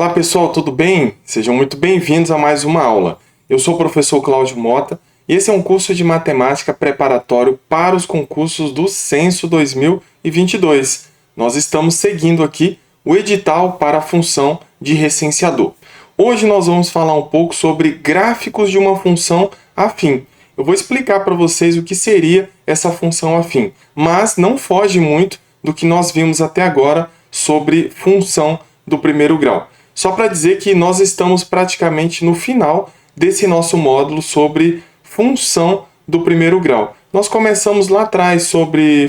Olá pessoal, tudo bem? Sejam muito bem-vindos a mais uma aula. Eu sou o professor Cláudio Mota e esse é um curso de matemática preparatório para os concursos do Censo 2022. Nós estamos seguindo aqui o edital para a função de recenseador. Hoje nós vamos falar um pouco sobre gráficos de uma função afim. Eu vou explicar para vocês o que seria essa função afim, mas não foge muito do que nós vimos até agora sobre função do primeiro grau. Só para dizer que nós estamos praticamente no final desse nosso módulo sobre função do primeiro grau. Nós começamos lá atrás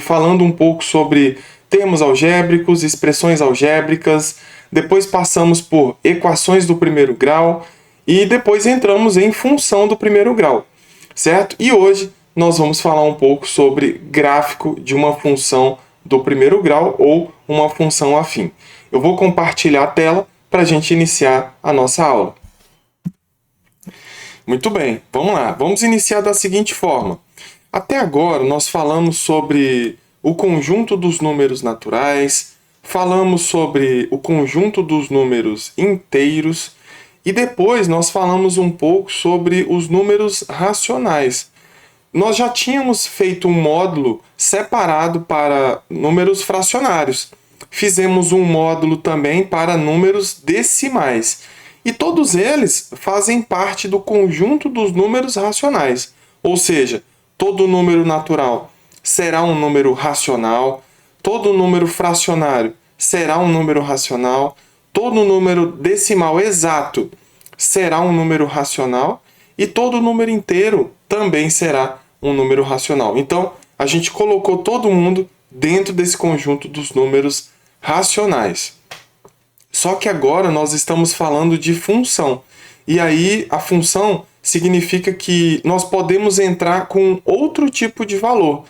falando um pouco sobre termos algébricos, expressões algébricas, depois passamos por equações do primeiro grau e depois entramos em função do primeiro grau, certo? E hoje nós vamos falar um pouco sobre gráfico de uma função do primeiro grau ou uma função afim. Eu vou compartilhar a tela para a gente iniciar a nossa aula. Muito bem, vamos lá. Vamos iniciar da seguinte forma. Até agora nós falamos sobre o conjunto dos números naturais, falamos sobre o conjunto dos números inteiros e depois nós falamos um pouco sobre os números racionais. Nós já tínhamos feito um módulo separado para números fracionários. Fizemos um módulo também para números decimais. E todos eles fazem parte do conjunto dos números racionais. Ou seja, todo número natural será um número racional, todo número fracionário será um número racional, todo número decimal exato será um número racional e todo número inteiro também será um número racional. Então, a gente colocou todo mundo dentro desse conjunto dos números racionais. Só que agora nós estamos falando de função. E aí a função significa que nós podemos entrar com outro tipo de valor,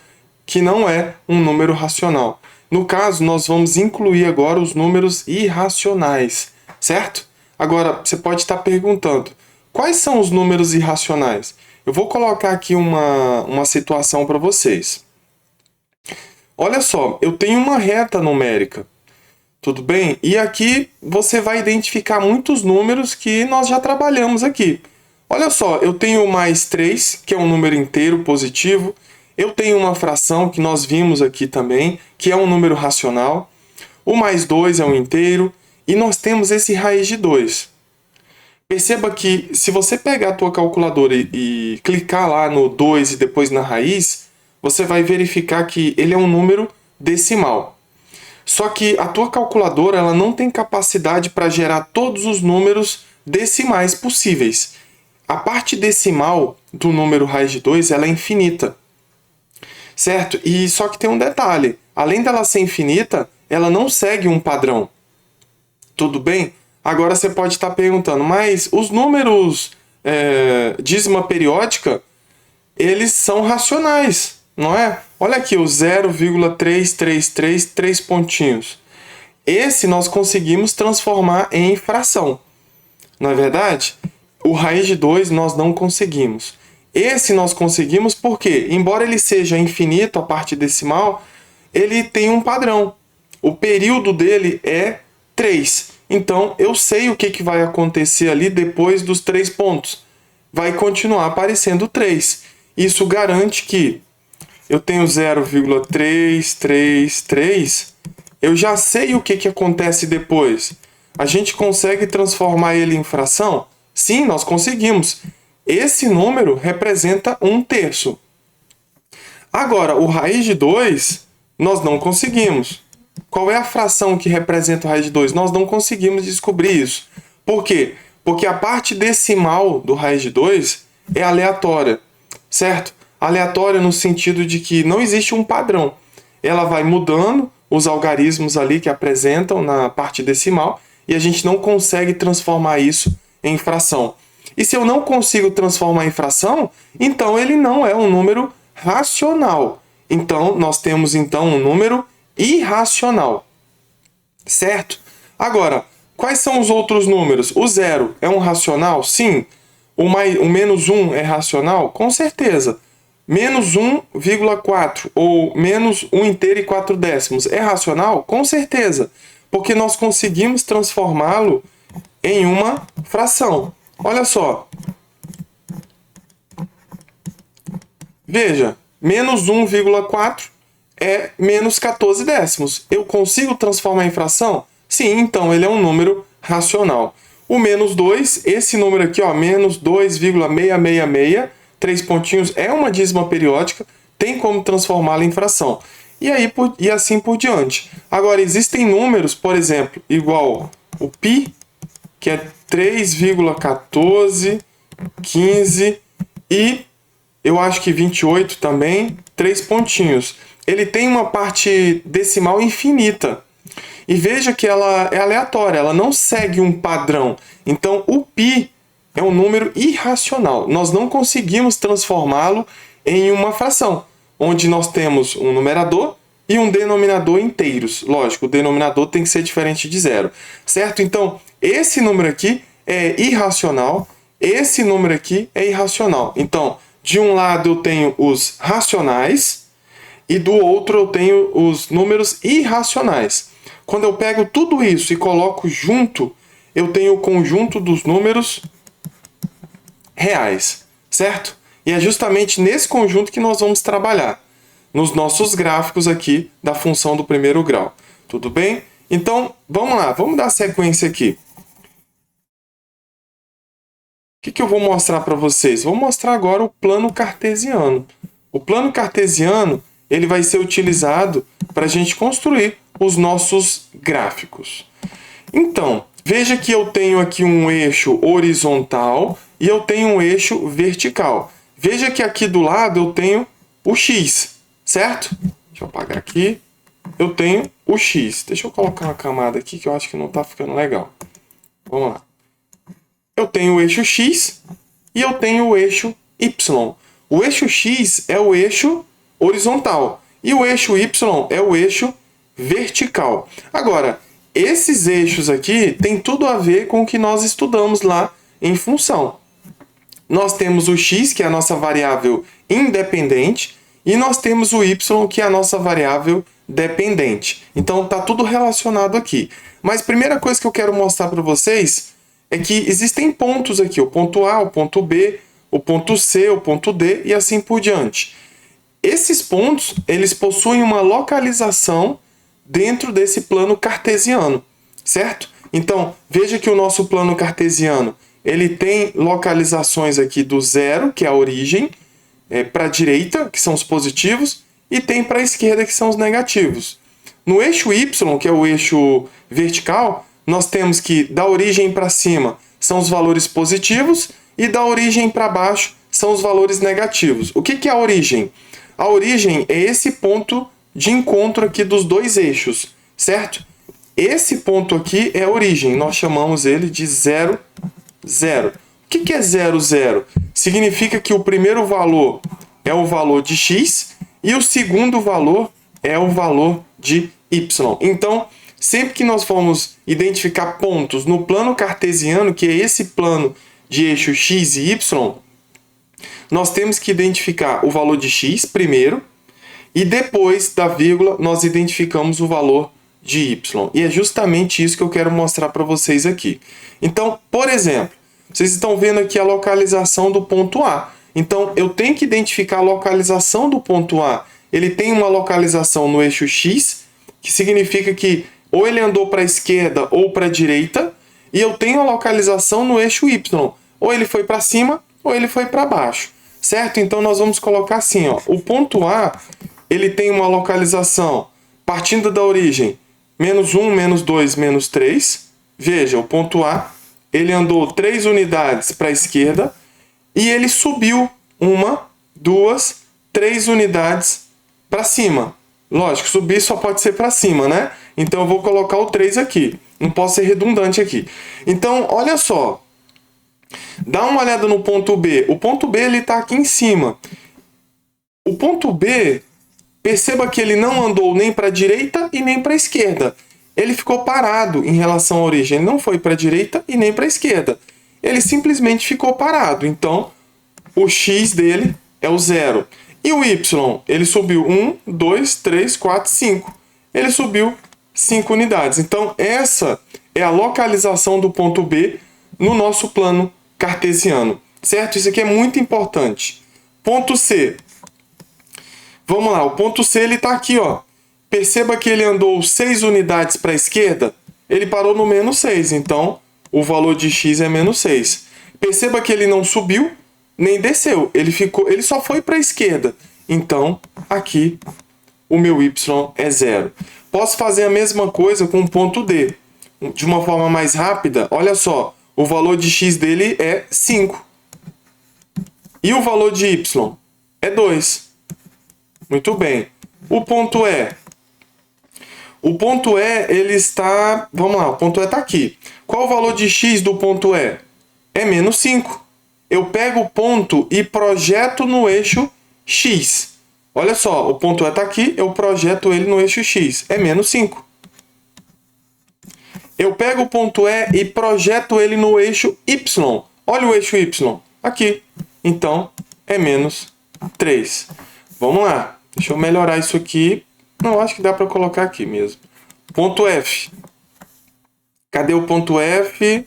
que não é um número racional. No caso, nós vamos incluir agora os números irracionais, certo? Agora, você pode estar perguntando, quais são os números irracionais? Eu vou colocar aqui uma situação para vocês. Olha só, eu tenho uma reta numérica. Tudo bem? E aqui você vai identificar muitos números que nós já trabalhamos aqui. Olha só, eu tenho mais 3, que é um número inteiro positivo. Eu tenho uma fração, que nós vimos aqui também, que é um número racional. O mais 2 é um inteiro. E nós temos esse raiz de 2. Perceba que se você pegar a tua calculadora e clicar lá no 2 e depois na raiz, você vai verificar que ele é um número decimal. Só que a tua calculadora ela não tem capacidade para gerar todos os números decimais possíveis. A parte decimal do número raiz de 2 ela é infinita. Certo? E só que tem um detalhe. Além dela ser infinita, ela não segue um padrão. Tudo bem? Agora você pode estar perguntando, mas os números dízima periódica, eles são racionais, não é? Olha aqui, o 0,333, 3 pontinhos. Esse nós conseguimos transformar em fração. Não é verdade? O raiz de 2 nós não conseguimos. Esse nós conseguimos porque, embora ele seja infinito, a parte decimal, ele tem um padrão. O período dele é 3. Então, eu sei o que vai acontecer ali depois dos 3 pontos. Vai continuar aparecendo 3. Isso garante que eu tenho 0,333, eu já sei o que acontece depois. A gente consegue transformar ele em fração? Sim, nós conseguimos. Esse número representa 1/3. Agora, o raiz de 2, nós não conseguimos. Qual é a fração que representa o raiz de 2? Nós não conseguimos descobrir isso. Por quê? Porque a parte decimal do raiz de 2 é aleatória, certo? Aleatória no sentido de que não existe um padrão. Ela vai mudando os algarismos ali que apresentam na parte decimal e a gente não consegue transformar isso em fração. E se eu não consigo transformar em fração, então ele não é um número racional. Então nós temos então um número irracional, certo? Agora, quais são os outros números? O 0 é um racional? Sim. O menos 1 é racional? Com certeza. Menos 1,4 ou menos 1 inteiro e 4 décimos é racional? Com certeza. Porque nós conseguimos transformá-lo em uma fração. Olha só. Veja, menos 1,4 é menos 14 décimos. Eu consigo transformar em fração? Sim, então ele é um número racional. O menos 2, esse número aqui, ó, menos 2,666, 3 pontinhos, é uma dízima periódica, tem como transformá-la em fração. E assim por diante. Agora, existem números, por exemplo, igual o π, que é 3,14, 15 e eu acho que 28 também, 3 pontinhos. Ele tem uma parte decimal infinita. E veja que ela é aleatória, ela não segue um padrão. Então, o π é um número irracional. Nós não conseguimos transformá-lo em uma fração, onde nós temos um numerador e um denominador inteiros. Lógico, o denominador tem que ser diferente de zero, certo? Então, esse número aqui é irracional, esse número aqui é irracional. Então, de um lado eu tenho os racionais e do outro eu tenho os números irracionais. Quando eu pego tudo isso e coloco junto, eu tenho o conjunto dos números reais, certo? E é justamente nesse conjunto que nós vamos trabalhar, nos nossos gráficos aqui da função do primeiro grau. Tudo bem? Então, vamos lá, vamos dar sequência aqui. O que eu vou mostrar para vocês? Vou mostrar agora o plano cartesiano. O plano cartesiano ele vai ser utilizado para a gente construir os nossos gráficos. Então, veja que eu tenho aqui um eixo horizontal e eu tenho um eixo vertical. Veja que aqui do lado eu tenho o x, certo? Deixa eu apagar aqui. Eu tenho o x. Deixa eu colocar uma camada aqui que eu acho que não está ficando legal. Vamos lá. Eu tenho o eixo x e eu tenho o eixo y. O eixo x é o eixo horizontal e o eixo y é o eixo vertical. Agora, esses eixos aqui têm tudo a ver com o que nós estudamos lá em função. Nós temos o x, que é a nossa variável independente, e nós temos o y, que é a nossa variável dependente. Então, está tudo relacionado aqui. Mas a primeira coisa que eu quero mostrar para vocês é que existem pontos aqui, o ponto A, o ponto B, o ponto C, o ponto D e assim por diante. Esses pontos, eles possuem uma localização dentro desse plano cartesiano, certo? Então, veja que o nosso plano cartesiano, ele tem localizações aqui do zero, que é a origem, para a direita, que são os positivos, e tem para a esquerda, que são os negativos. No eixo Y, que é o eixo vertical, nós temos que da origem para cima são os valores positivos e da origem para baixo são os valores negativos. O que é a origem? A origem é esse ponto de encontro aqui dos dois eixos, certo? Esse ponto aqui é a origem, nós chamamos ele de 0, 0. O que é 0, 0? Significa que o primeiro valor é o valor de x e o segundo valor é o valor de y. Então, sempre que nós formos identificar pontos no plano cartesiano, que é esse plano de eixo x e y, nós temos que identificar o valor de x primeiro e depois da vírgula nós identificamos o valor de y. E é justamente isso que eu quero mostrar para vocês aqui. Então, por exemplo, vocês estão vendo aqui a localização do ponto A. Então, eu tenho que identificar a localização do ponto A. Ele tem uma localização no eixo x, que significa que ou ele andou para a esquerda ou para a direita, e eu tenho a localização no eixo y. Ou ele foi para cima ou ele foi para baixo, certo? Então, nós vamos colocar assim, ó, o ponto A ele tem uma localização partindo da origem menos 1, menos 2, menos 3. Veja, o ponto A ele andou 3 unidades para a esquerda e ele subiu 1, 2, 3 unidades para cima. Lógico, subir só pode ser para cima, né? Então eu vou colocar o 3 aqui. Não posso ser redundante aqui. Então, olha só. Dá uma olhada no ponto B. O ponto B está aqui em cima. O ponto B, perceba que ele não andou nem para a direita e nem para a esquerda. Ele ficou parado em relação à origem. Ele não foi para a direita e nem para a esquerda. Ele simplesmente ficou parado. Então, o x dele é o 0. E o y, ele subiu 1, 2, 3, 4, 5. Ele subiu 5 unidades. Então, essa é a localização do ponto B no nosso plano cartesiano, certo? Isso aqui é muito importante. Ponto C. Vamos lá, o ponto C ele está aqui, ó. Perceba que ele andou 6 unidades para a esquerda, ele parou no menos 6, então o valor de x é menos 6. Perceba que ele não subiu nem desceu, ele só foi para a esquerda, então aqui o meu y é 0. Posso fazer a mesma coisa com o ponto D. De uma forma mais rápida, olha só, o valor de x dele é 5. E o valor de y é 2. Muito bem. O ponto E. O ponto E, ele está... Vamos lá, o ponto E está aqui. Qual o valor de x do ponto E? É menos 5. Eu pego o ponto e projeto no eixo x. Olha só, o ponto E está aqui, eu projeto ele no eixo x. É menos 5. Eu pego o ponto E e projeto ele no eixo y. Olha o eixo y. Aqui. Então, é menos 3. Vamos lá. Deixa eu melhorar isso aqui. Não, acho que dá para colocar aqui mesmo. Ponto F. Cadê o ponto F?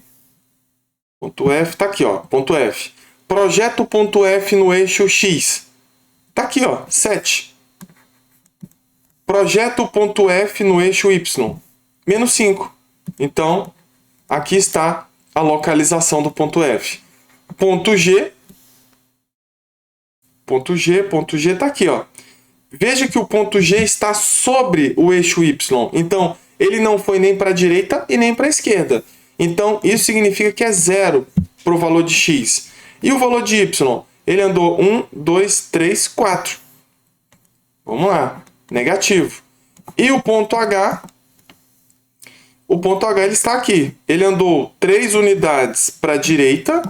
Ponto F está aqui, ó. Ponto F. Projeta o ponto F no eixo x. Está aqui, ó. 7. Projeta o ponto F no eixo y. Menos 5. Então, aqui está a localização do ponto F. Ponto G. Ponto G está aqui, ó. Veja que o ponto G está sobre o eixo y. Então, ele não foi nem para a direita e nem para a esquerda. Então, isso significa que é 0 para o valor de x. E o valor de y? Ele andou 1, 2, 3, 4. Vamos lá. Negativo. E o ponto H? O ponto H ele está aqui. Ele andou 3 unidades para a direita,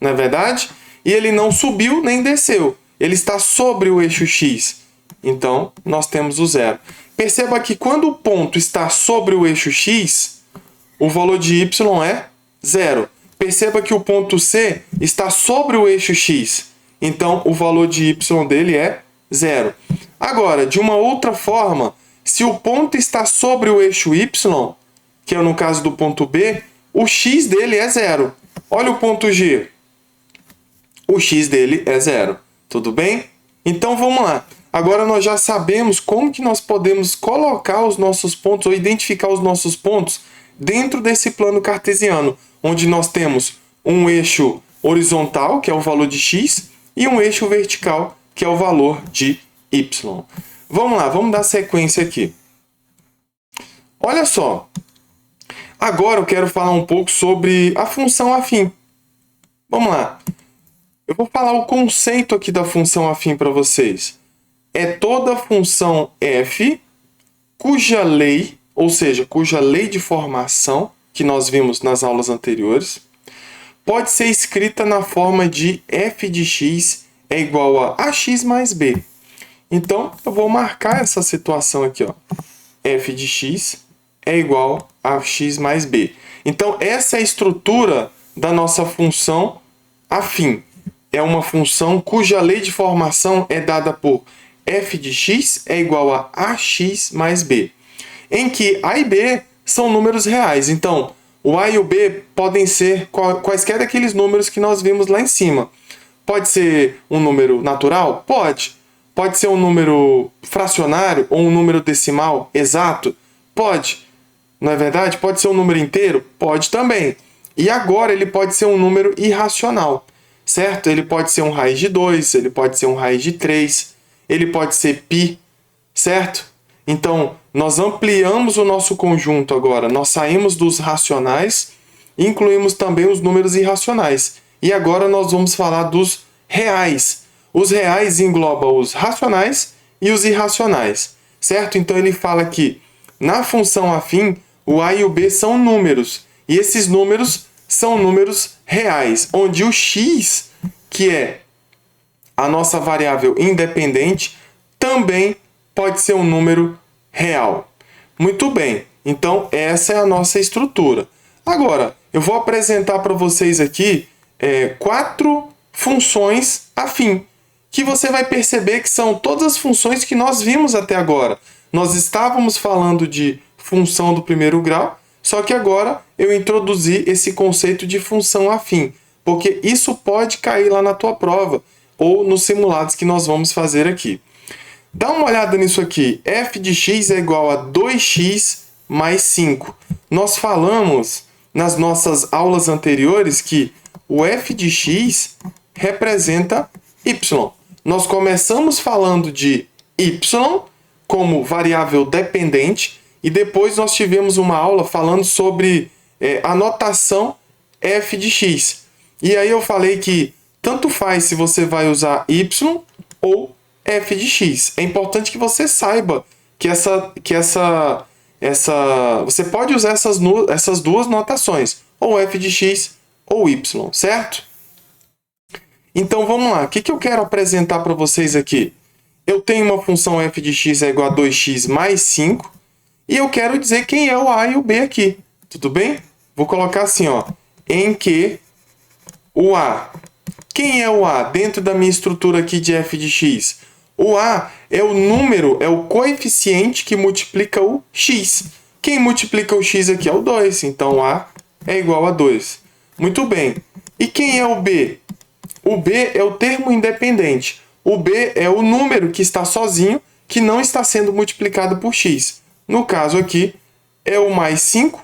não é verdade? E ele não subiu nem desceu. Ele está sobre o eixo x. Então, nós temos o 0. Perceba que quando o ponto está sobre o eixo x, o valor de y é 0. Perceba que o ponto C está sobre o eixo x. Então, o valor de y dele é 0. Agora, de uma outra forma, se o ponto está sobre o eixo y, que é no caso do ponto B, o x dele é 0. Olha o ponto G. O x dele é 0. Tudo bem? Então, vamos lá. Agora nós já sabemos como que nós podemos colocar os nossos pontos ou identificar os nossos pontos dentro desse plano cartesiano, onde nós temos um eixo horizontal, que é o valor de x, e um eixo vertical, que é o valor de y. Vamos lá, vamos dar sequência aqui. Olha só. Agora eu quero falar um pouco sobre a função afim. Vamos lá. Eu vou falar o conceito aqui da função afim para vocês. É toda função f cuja lei, ou seja, cuja lei de formação, que nós vimos nas aulas anteriores, pode ser escrita na forma de f de x é igual a ax mais b. Então, eu vou marcar essa situação aqui, ó. F de x é igual a x mais b. Então, essa é a estrutura da nossa função afim. É uma função cuja lei de formação é dada por f de x é igual a ax mais b, em que a e b são números reais. Então, o a e o b podem ser quaisquer daqueles números que nós vimos lá em cima. Pode ser um número natural? Pode. Pode ser um número fracionário ou um número decimal exato? Pode. Não é verdade? Pode ser um número inteiro? Pode também. E agora ele pode ser um número irracional, certo? Ele pode ser um raiz de 2, ele pode ser um raiz de 3, ele pode ser π, certo? Então, nós ampliamos o nosso conjunto agora. Nós saímos dos racionais e incluímos também os números irracionais. E agora nós vamos falar dos reais. Os reais englobam os racionais e os irracionais, certo? Então, ele fala que na função afim, o a e o b são números. E esses números são números reais, onde o x, que é a nossa variável independente, também pode ser um número real. Muito bem, então essa é a nossa estrutura. Agora, eu vou apresentar para vocês aqui 4 funções afim, que você vai perceber que são todas as funções que nós vimos até agora. Nós estávamos falando de função do primeiro grau, Só que agora eu introduzi esse conceito de função afim, porque isso pode cair lá na tua prova ou nos simulados que nós vamos fazer aqui. Dá uma olhada nisso aqui. F de x é igual a 2x mais 5. Nós falamos nas nossas aulas anteriores que o f de x representa y. Nós começamos falando de y como variável dependente e depois nós tivemos uma aula falando sobre a notação f de x. E aí eu falei que tanto faz se você vai usar y ou f de x. É importante que você saiba que você pode usar essas duas notações, ou f de x ou y, certo? Então vamos lá, o que eu quero apresentar para vocês aqui? Eu tenho uma função f de x é igual a 2x mais 5, e eu quero dizer quem é o a e o b aqui, tudo bem? Vou colocar assim, ó, em que o a. Quem é o a dentro da minha estrutura aqui de f de x? O a é o número, é o coeficiente que multiplica o x. Quem multiplica o x aqui é o 2, então a é igual a 2. Muito bem. E quem é o b? O b é o termo independente. O b é o número que está sozinho, que não está sendo multiplicado por x. No caso aqui, é o mais 5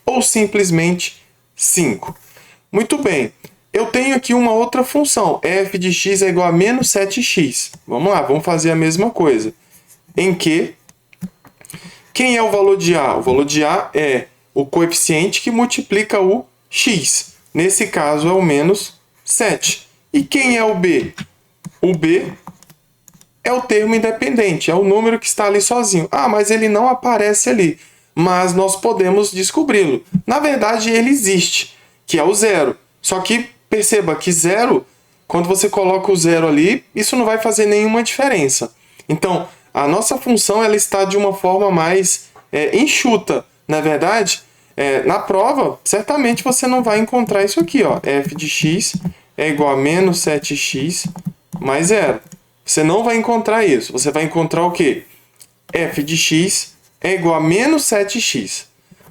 ou simplesmente 5. Muito bem. Eu tenho aqui uma outra função. F de x é igual a menos 7x. Vamos lá, vamos fazer a mesma coisa. Em que, quem é o valor de a? O valor de a é o coeficiente que multiplica o x. Nesse caso é o menos 7. E quem é o b? O b é o termo independente, é o número que está ali sozinho. Ah, mas ele não aparece ali. Mas nós podemos descobri-lo. Na verdade, ele existe, que é o zero. Só que perceba que zero, quando você coloca o zero ali, isso não vai fazer nenhuma diferença. Então, a nossa função ela está de uma forma mais enxuta. Na verdade, na prova, certamente você não vai encontrar isso aqui. Ó, f de x é igual a menos 7x mais zero. Você não vai encontrar isso. Você vai encontrar o quê? F de x é igual a menos 7x.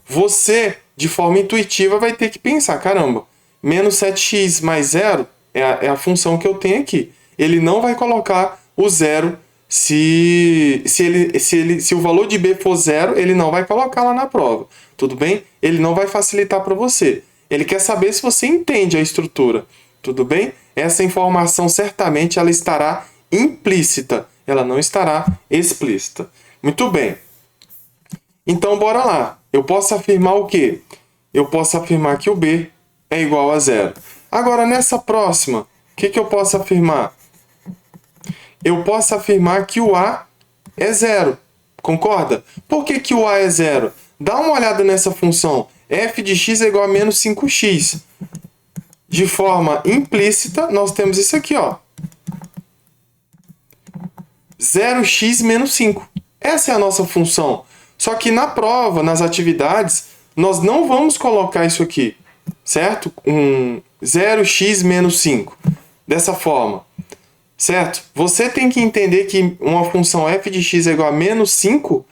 Você, de forma intuitiva, vai ter que pensar, caramba, menos 7x mais zero é a função que eu tenho aqui. Ele não vai colocar o zero se o valor de b for zero, ele não vai colocar lá na prova. Tudo bem? Ele não vai facilitar para você. Ele quer saber se você entende a estrutura. Tudo bem? Essa informação certamente ela estará implícita. Ela não estará explícita. Muito bem. Então, bora lá. Eu posso afirmar o quê? Eu posso afirmar que o b é igual a zero. Agora, nessa próxima, o que eu posso afirmar? Eu posso afirmar que o a é zero. Concorda? Por que o a é zero? Dá uma olhada nessa função. F de x é igual a menos 5x. De forma implícita, nós temos isso aqui, ó. 0x menos 5. Essa é a nossa função. Só que na prova, nas atividades, nós não vamos colocar isso aqui, certo? 0x menos 5. Dessa forma, certo? Você tem que entender que uma função f de x é igual a menos 5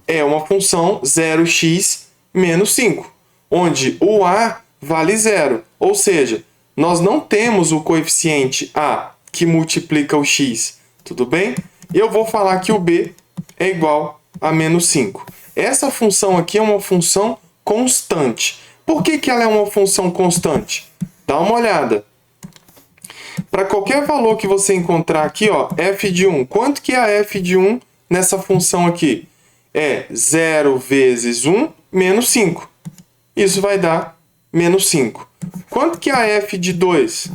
é uma função 0x menos 5, onde o a vale 0. Ou seja, nós não temos o coeficiente a que multiplica o x. Tudo bem? E eu vou falar que o b é igual a menos 5. Essa função aqui é uma função constante. Por que ela é uma função constante? Dá uma olhada. Para qualquer valor que você encontrar aqui, ó, f de 1, quanto que é a f de 1 nessa função aqui? É 0 vezes 1 menos 5. Isso vai dar menos 5. Quanto que é a f de 2?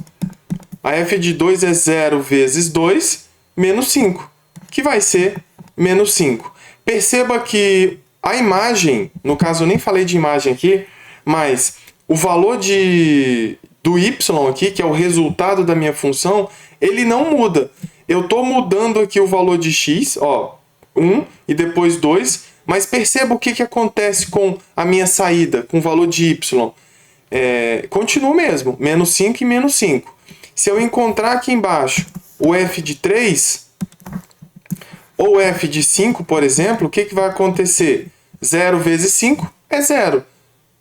A f de 2 é 0 vezes 2 menos 5, que vai ser menos 5. Perceba que a imagem, no caso eu nem falei de imagem aqui, mas o valor do y aqui, que é o resultado da minha função, ele não muda. Eu estou mudando aqui o valor de x, ó, 1 e depois 2, mas perceba o que acontece com a minha saída, com o valor de y. Continua o mesmo, menos 5 e menos 5. Se eu encontrar aqui embaixo o f de 3 ou f de 5, por exemplo, o que vai acontecer? 0 vezes 5 é 0.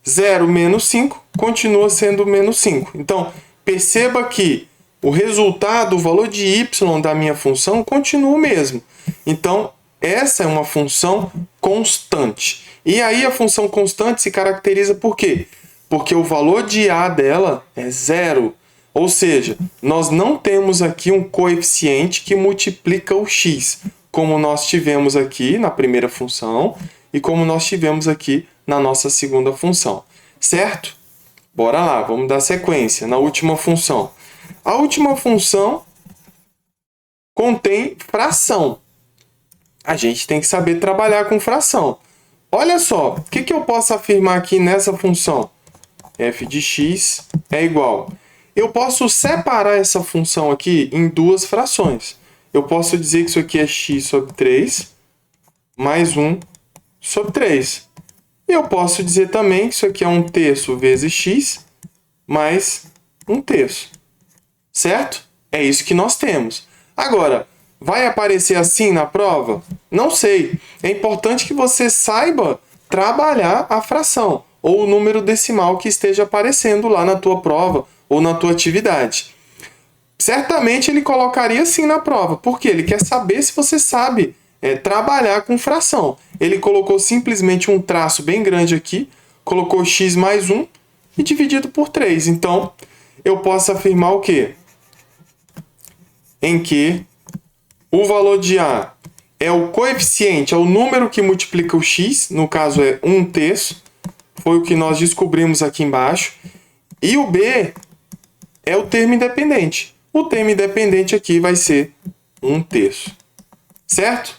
0 menos 5 continua sendo menos 5. Então, perceba que o resultado, o valor de y da minha função continua o mesmo. Então, essa é uma função constante. E aí a função constante se caracteriza por quê? Porque o valor de a dela é 0. Ou seja, nós não temos aqui um coeficiente que multiplica o x, como nós tivemos aqui na primeira função e como nós tivemos aqui na nossa segunda função. Certo? Bora lá, vamos dar sequência na última função. A última função contém fração. A gente tem que saber trabalhar com fração. Olha só, o que eu posso afirmar aqui nessa função? F de x é igual. Eu posso separar essa função aqui em duas frações. Eu posso dizer que isso aqui é x sobre 3 mais 1 sobre 3. Eu posso dizer também que isso aqui é 1/3 vezes x mais 1/3. Certo? É isso que nós temos. Agora, vai aparecer assim na prova? Não sei. É importante que você saiba trabalhar a fração ou o número decimal que esteja aparecendo lá na tua prova ou na tua atividade. Certamente ele colocaria assim na prova, porque ele quer saber se você sabe trabalhar com fração. Ele colocou simplesmente um traço bem grande aqui, colocou x mais 1 e dividido por 3. Então, eu posso afirmar o quê? Em que o valor de a é o coeficiente, é o número que multiplica o x, no caso é 1/3, foi o que nós descobrimos aqui embaixo, e o b é o termo independente. O termo independente aqui vai ser 1/3. Certo?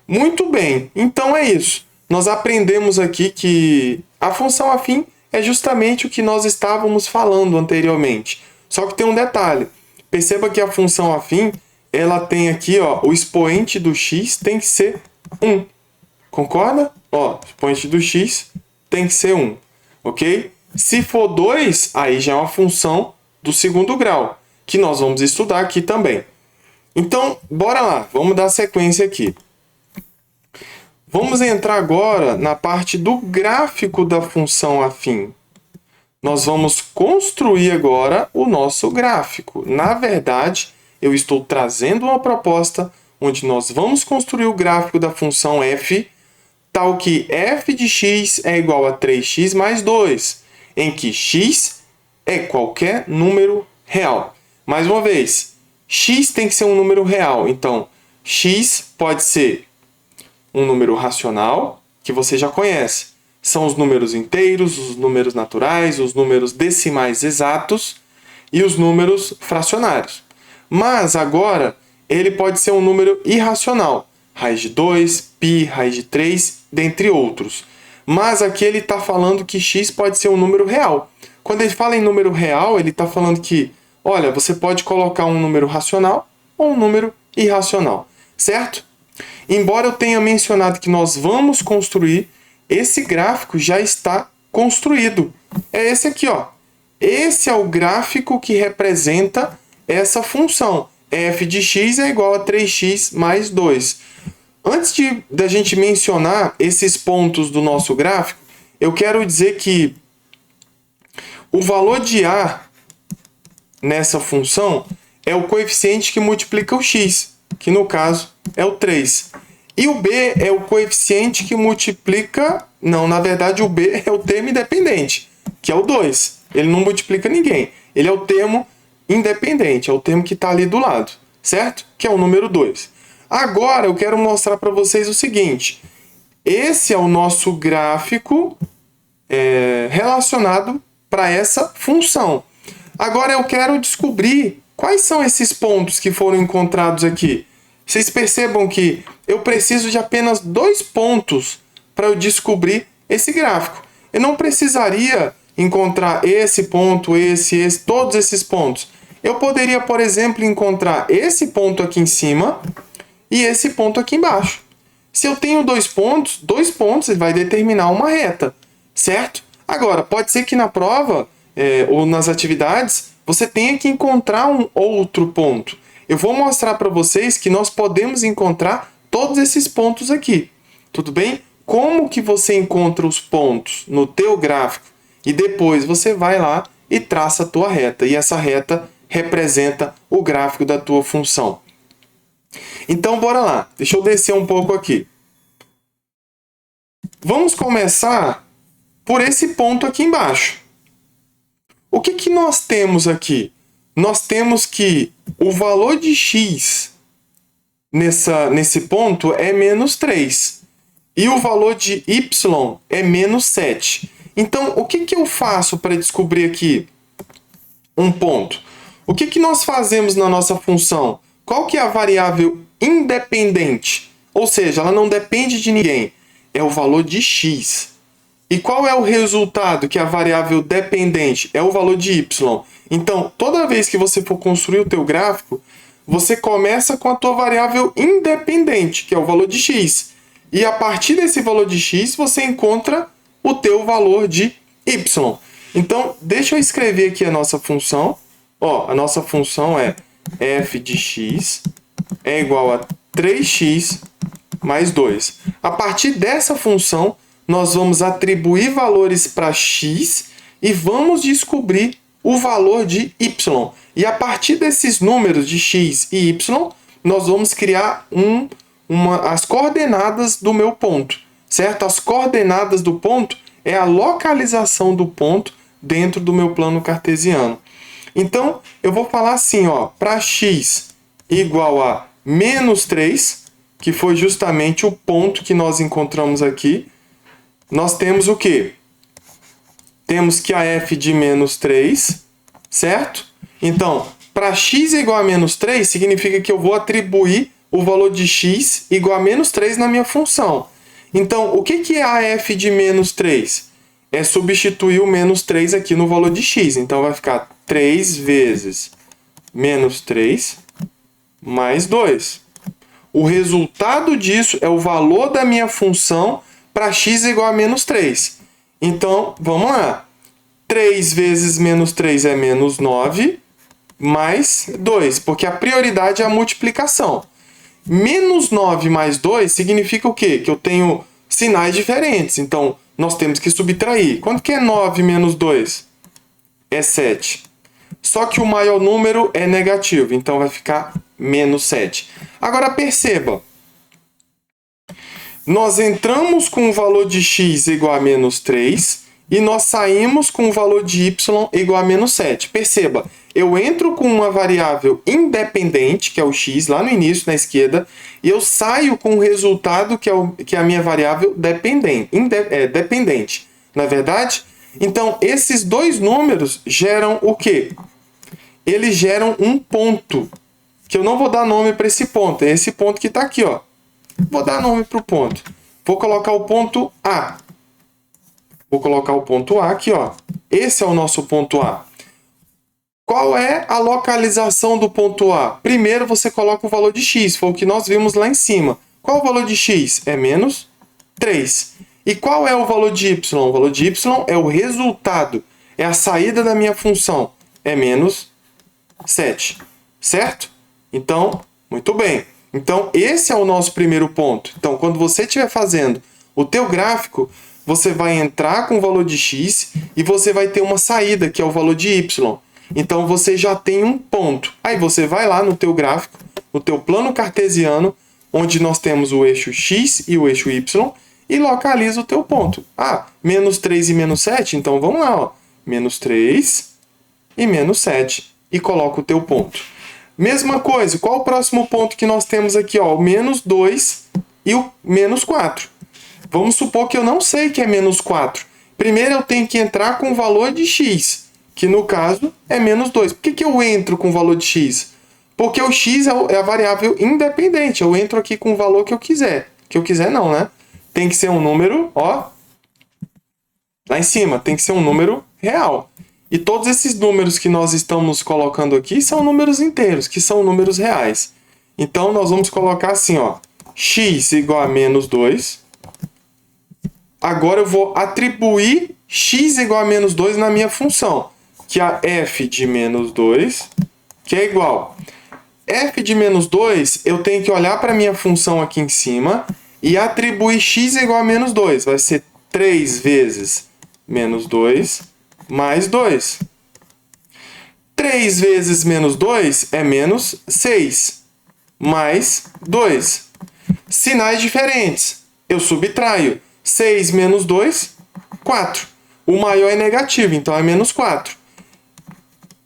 Muito bem, então é isso. Nós aprendemos aqui que a função afim é justamente o que nós estávamos falando anteriormente. Só que tem um detalhe. Perceba que a função afim, ela tem aqui, ó, o expoente do x tem que ser 1. Concorda? Ó, o expoente do x tem que ser 1. Ok? Se for 2, aí já é uma função do segundo grau, que nós vamos estudar aqui também. Então, bora lá. Vamos dar sequência aqui. Vamos entrar agora na parte do gráfico da função afim. Nós vamos construir agora o nosso gráfico. Na verdade, eu estou trazendo uma proposta onde nós vamos construir o gráfico da função f, tal que f de x é igual a 3x mais 2, em que x é qualquer número real. Mais uma vez, x tem que ser um número real. Então, x pode ser um número racional, que você já conhece. São os números inteiros, os números naturais, os números decimais exatos e os números fracionários. Mas agora, ele pode ser um número irracional. Raiz de 2, π, raiz de 3, dentre outros. Mas aqui ele está falando que x pode ser um número real. Quando ele fala em número real, ele está falando que, olha, você pode colocar um número racional ou um número irracional. Certo? Embora eu tenha mencionado que nós vamos construir, esse gráfico já está construído. É esse aqui, ó. Esse é o gráfico que representa essa função. F de x é igual a 3x mais 2. Antes da gente mencionar esses pontos do nosso gráfico, eu quero dizer que o valor de a nessa função é o coeficiente que multiplica o x, que no caso é o 3. E o b é o coeficiente que multiplica... Não, na verdade o b é o termo independente, que é o 2. Ele não multiplica ninguém. Ele é o termo independente, é o termo que está ali do lado, certo? Que é o número 2. Agora eu quero mostrar para vocês o seguinte. Esse é o nosso gráfico relacionado para essa função. Agora eu quero descobrir quais são esses pontos que foram encontrados aqui. Vocês percebam que eu preciso de apenas 2 pontos para eu descobrir esse gráfico. Eu não precisaria encontrar esse ponto, esse, todos esses pontos. Eu poderia, por exemplo, encontrar esse ponto aqui em cima e esse ponto aqui embaixo. Se eu tenho 2 pontos vai determinar uma reta, certo? Agora, pode ser que na prova ou nas atividades você tenha que encontrar um outro ponto. Eu vou mostrar para vocês que nós podemos encontrar todos esses pontos aqui. Tudo bem? como que você encontra os pontos no teu gráfico e depois você vai lá e traça a tua reta. E essa reta representa o gráfico da tua função. Então, bora lá. Deixa eu descer um pouco aqui. Vamos começar por esse ponto aqui embaixo. O que que nós temos aqui? Nós temos que o valor de x nesse ponto é menos 3. E o valor de y é menos 7. Então, o que que eu faço para descobrir aqui um ponto? O que que nós fazemos na nossa função? Qual que é a variável independente? Ou seja, ela não depende de ninguém. É o valor de x. E qual é o resultado, que é a variável dependente? É o valor de y. Então, toda vez que você for construir o teu gráfico, você começa com a tua variável independente, que é o valor de x. E a partir desse valor de x, você encontra o teu valor de y. Então, deixa eu escrever aqui a nossa função. Ó, a nossa função é f de x é igual a 3x mais 2. A partir dessa função, nós vamos atribuir valores para x e vamos descobrir o valor de y. E a partir desses números de x e y, nós vamos criar as coordenadas do meu ponto, certo? As coordenadas do ponto é a localização do ponto dentro do meu plano cartesiano. Então, eu vou falar assim, ó, para x igual a menos 3, que foi justamente o ponto que nós encontramos aqui, nós temos o quê? Temos que a f de menos 3, certo? Então, para x igual a menos 3, significa que eu vou atribuir o valor de x igual a menos 3 na minha função. Então, o que é a f de menos 3? É substituir o menos 3 aqui no valor de x. Então, vai ficar 3 vezes menos 3 mais 2. O resultado disso é o valor da minha função para x igual a menos 3. Então, vamos lá. 3 vezes menos 3 é menos 9, mais 2, porque a prioridade é a multiplicação. Menos 9 mais 2 significa o quê? Que eu tenho sinais diferentes. Então, nós temos que subtrair. Quanto que é 9 menos 2? É 7. Só que o maior número é negativo, então vai ficar menos 7. Agora, perceba. Nós entramos com o valor de x igual a menos 3 e nós saímos com o valor de y igual a menos 7. Perceba, eu entro com uma variável independente, que é o x, lá no início, na esquerda, e eu saio com o resultado, que é a minha variável dependente. Não é verdade? Então, esses dois números geram o quê? Eles geram um ponto, que eu não vou dar nome para esse ponto. É esse ponto que está aqui, ó. Vou dar nome para o ponto. Vou colocar o ponto A. Vou colocar o ponto A aqui, ó. Esse é o nosso ponto A. Qual é a localização do ponto A? Primeiro você coloca o valor de x, foi o que nós vimos lá em cima. Qual o valor de x? É menos 3. E qual é o valor de y? O valor de y é o resultado, é a saída da minha função. É menos 7. Certo? Então, muito bem. Então, esse é o nosso primeiro ponto. Então, quando você estiver fazendo o teu gráfico, você vai entrar com o valor de x e você vai ter uma saída, que é o valor de y. Então, você já tem um ponto. Aí, você vai lá no teu gráfico, no teu plano cartesiano, onde nós temos o eixo x e o eixo y, e localiza o teu ponto. Ah, menos 3 e menos 7? Então, vamos lá, ó. Menos 3 e menos 7. E coloca o teu ponto. Mesma coisa, qual o próximo ponto que nós temos aqui? Ó, o menos 2 e o menos 4. Vamos supor que eu não sei que é menos 4. Primeiro eu tenho que entrar com o valor de x, que no caso é menos 2. Por que eu entro com o valor de x? Porque o x é a variável independente. Eu entro aqui com o valor que eu quiser. Que eu quiser não, né? Tem que ser um número, ó, lá em cima, tem que ser um número real. E todos esses números que nós estamos colocando aqui são números inteiros, que são números reais. Então, nós vamos colocar assim, ó, x igual a menos 2. Agora eu vou atribuir x igual a menos 2 na minha função, que é a f de menos 2, que é igual. F de menos 2, eu tenho que olhar para a minha função aqui em cima e atribuir x igual a menos 2. Vai ser 3 vezes menos 2 mais 2. 3 vezes menos 2 é menos 6, mais 2. Sinais diferentes. Eu subtraio. 6 menos 2, 4. O maior é negativo, então é menos 4.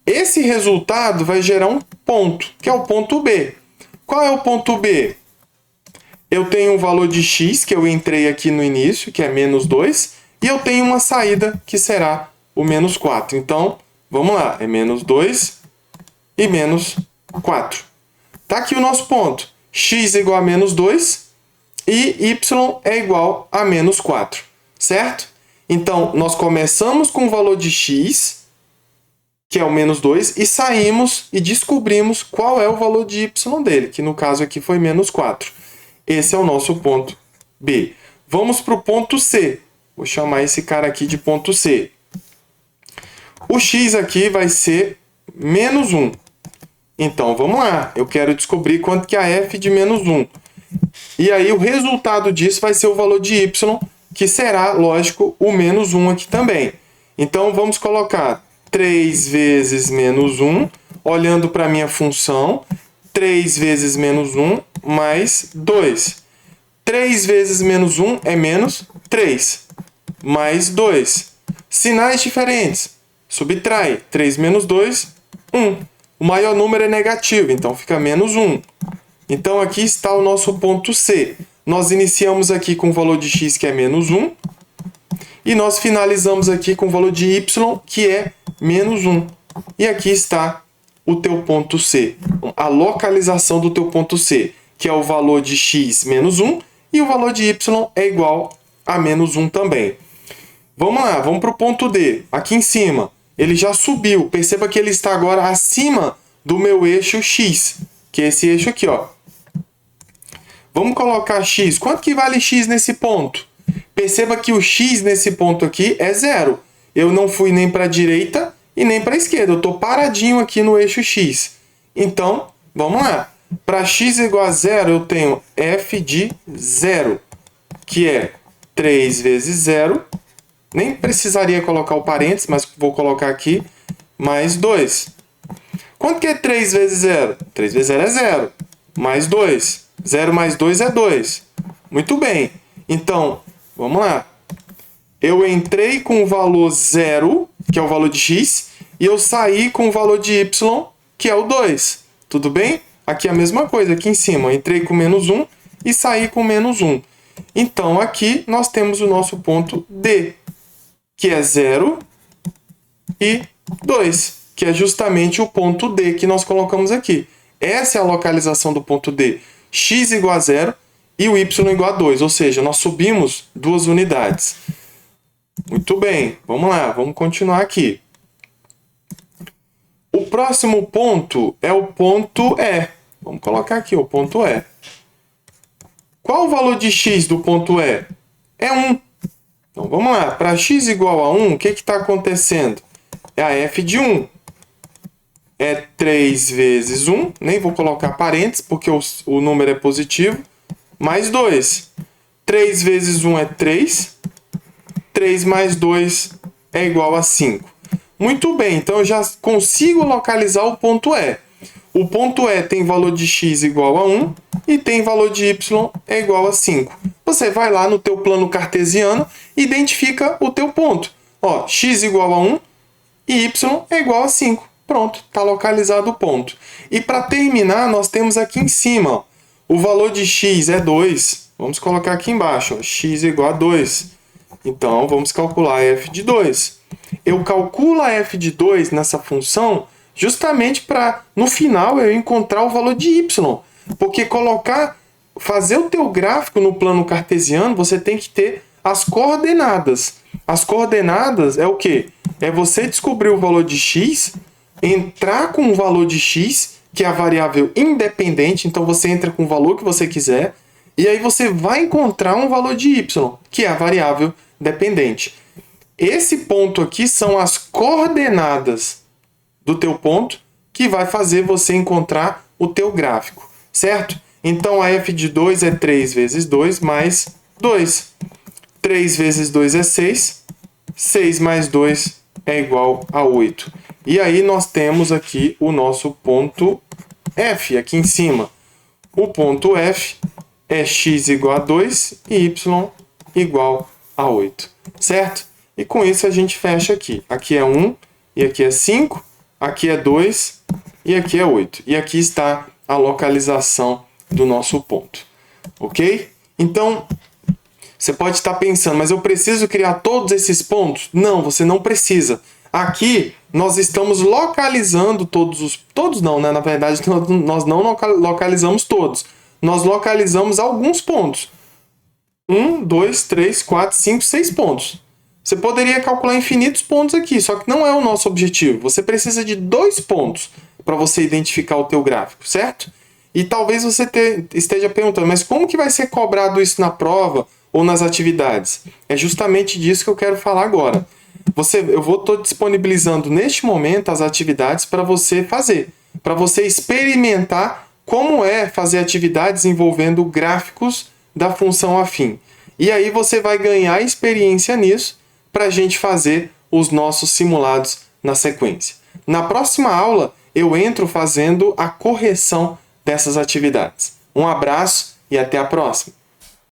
Esse resultado vai gerar um ponto, que é o ponto B. Qual é o ponto B? Eu tenho um valor de x, que eu entrei aqui no início, que é menos 2, e eu tenho uma saída, que será o menos 4. Então, vamos lá, é menos 2 e menos 4. Está aqui o nosso ponto. X é igual a menos 2 e y é igual a menos 4, certo? Então, nós começamos com o valor de x, que é o menos 2, e saímos e descobrimos qual é o valor de y dele, que no caso aqui foi menos 4. Esse é o nosso ponto B. Vamos para o ponto C. Vou chamar esse cara aqui de ponto C. O x aqui vai ser menos 1. Então, vamos lá. Eu quero descobrir quanto que é a f de menos 1. E aí, o resultado disso vai ser o valor de y, que será, lógico, o menos 1 aqui também. Então, vamos colocar 3 vezes menos 1, olhando para a minha função, 3 vezes menos 1 mais 2. 3 vezes menos 1 é menos 3, mais 2. Sinais diferentes. Subtrai. 3 menos 2, 1. O maior número é negativo, então fica menos 1. Então, aqui está o nosso ponto C. Nós iniciamos aqui com o valor de x, que é menos 1. E nós finalizamos aqui com o valor de y, que é menos 1. E aqui está o teu ponto C. A localização do teu ponto C, que é o valor de x menos 1. E o valor de y é igual a menos 1 também. Vamos lá, vamos para o ponto D. Aqui em cima, ele já subiu. Perceba que ele está agora acima do meu eixo x, que é esse eixo aqui, ó. Vamos colocar x. Quanto que vale x nesse ponto? Perceba que o x nesse ponto aqui é 0. Eu não fui nem para a direita e nem para a esquerda. Eu estou paradinho aqui no eixo x. Então, vamos lá. Para x igual a 0, eu tenho f de 0, que é 3 vezes 0. Nem precisaria colocar o parênteses, mas vou colocar aqui, mais 2. Quanto que é 3 vezes 0? 3 vezes 0 é 0. Mais 2. 0 mais 2 é 2. Muito bem. Então, vamos lá. Eu entrei com o valor 0, que é o valor de x, e eu saí com o valor de y, que é o 2. Tudo bem? Aqui é a mesma coisa, aqui em cima. Eu entrei com menos 1 e saí com menos 1. Então, aqui nós temos o nosso ponto D, que é 0 e 2, que é justamente o ponto D que nós colocamos aqui. Essa é a localização do ponto D. X igual a 0 e o y igual a 2, ou seja, nós subimos 2 unidades. Muito bem, vamos lá, vamos continuar aqui. O próximo ponto é o ponto E. Vamos colocar aqui o ponto E. Qual o valor de x do ponto E? É 1. Então, vamos lá. Para x igual a 1, o que está acontecendo? É a f de 1. É 3 vezes 1. Nem vou colocar parênteses, porque o número é positivo. Mais 2. 3 vezes 1 é 3. 3 mais 2 é igual a 5. Muito bem. Então, eu já consigo localizar o ponto E. O ponto E tem valor de x igual a 1 e tem valor de y é igual a 5. Você vai lá no teu plano cartesiano e identifica o teu ponto. Ó, x igual a 1 e y é igual a 5. Pronto, está localizado o ponto. E para terminar, nós temos aqui em cima, ó, o valor de x é 2. Vamos colocar aqui embaixo, ó, x igual a 2. Então, vamos calcular f de 2. Eu calculo a f de 2 nessa função justamente para, no final, eu encontrar o valor de y. Porque fazer o teu gráfico no plano cartesiano, você tem que ter as coordenadas. As coordenadas é o quê? É você descobrir o valor de x, entrar com o valor de x, que é a variável independente, então você entra com o valor que você quiser, e aí você vai encontrar um valor de y, que é a variável dependente. Esse ponto aqui são as coordenadas do teu ponto que vai fazer você encontrar o teu gráfico, certo? Então, a f de 2 é 3 vezes 2 mais 2. 3 vezes 2 é 6. 6 mais 2 é igual a 8. E aí nós temos aqui o nosso ponto F, aqui em cima. O ponto F é x igual a 2 e y igual a 8, certo? E com isso a gente fecha aqui. Aqui é 1 e aqui é 5, aqui é 2 e aqui é 8. E aqui está a localização do nosso ponto, ok? Então, você pode estar pensando, mas eu preciso criar todos esses pontos? Não, você não precisa. Aqui nós estamos localizando todos não, né? Na verdade, nós não localizamos todos. Nós localizamos alguns pontos. 1, 2, 3, 4, 5, 6 pontos. Você poderia calcular infinitos pontos aqui, só que não é o nosso objetivo. Você precisa de 2 pontos para você identificar o teu gráfico, certo? E talvez você esteja perguntando, mas como que vai ser cobrado isso na prova ou nas atividades? É justamente disso que eu quero falar agora. Eu vou estar disponibilizando neste momento as atividades para você fazer, para você experimentar como é fazer atividades envolvendo gráficos da função afim. E aí você vai ganhar experiência nisso para a gente fazer os nossos simulados na sequência. Na próxima aula, eu entro fazendo a correção dessas atividades. Um abraço e até a próxima!